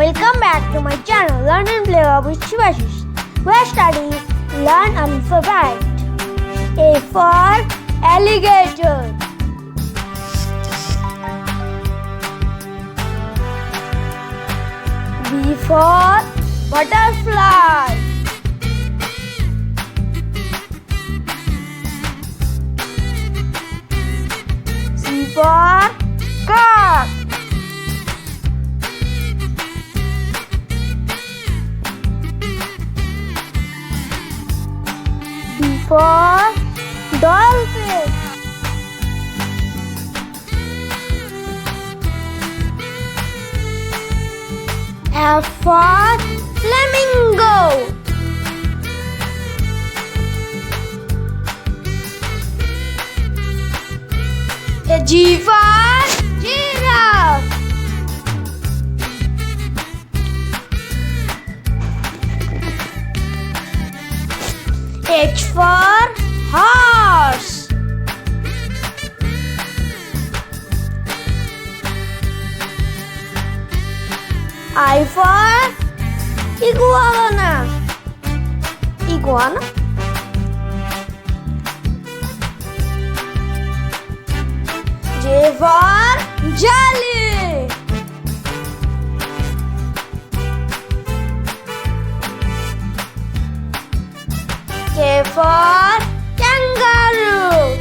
Welcome back to my channel Learn and Play with Shibasish. We are studying Learn Alphabet. A for alligator. B for butterfly. C for cat. D for dolphin. F for flamingo. G for giraffe. H for horse. I for iguana. J for jelly. K for kangaroo.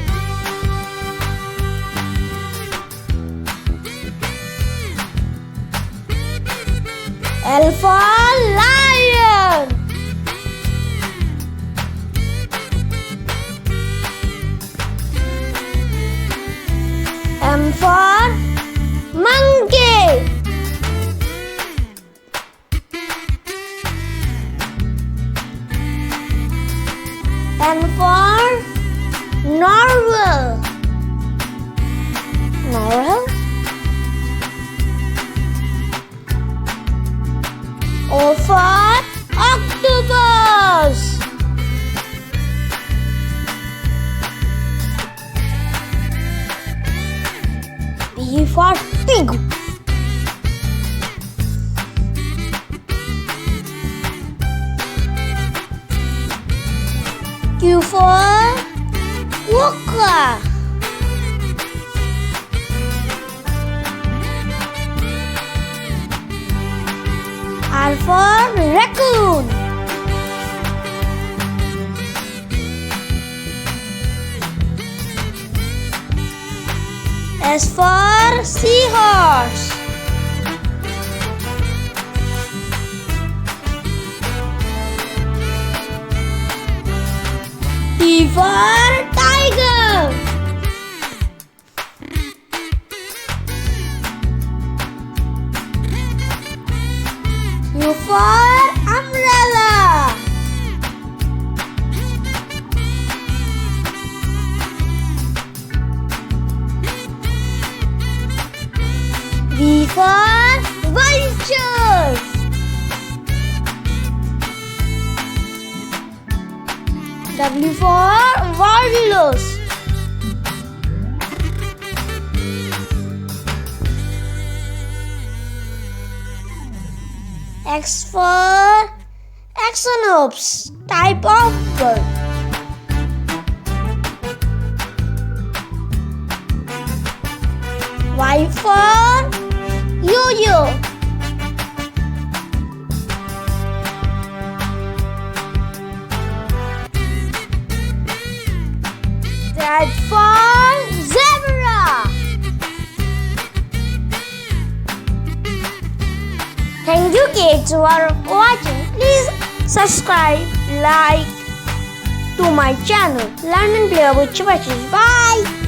L for lion. M for monkey. N for narwhal. O for octopus. P for pig. Q for quokka. R for raccoon. S for seahorse. T for tiger. U for umbrella. V for vulture. W for walrus. X for axolots, type of bird. Y for yo-yo. Z for zebra. Thank you kids for watching. Please subscribe, like to my channel. Learn and play with Shibasish. Bye.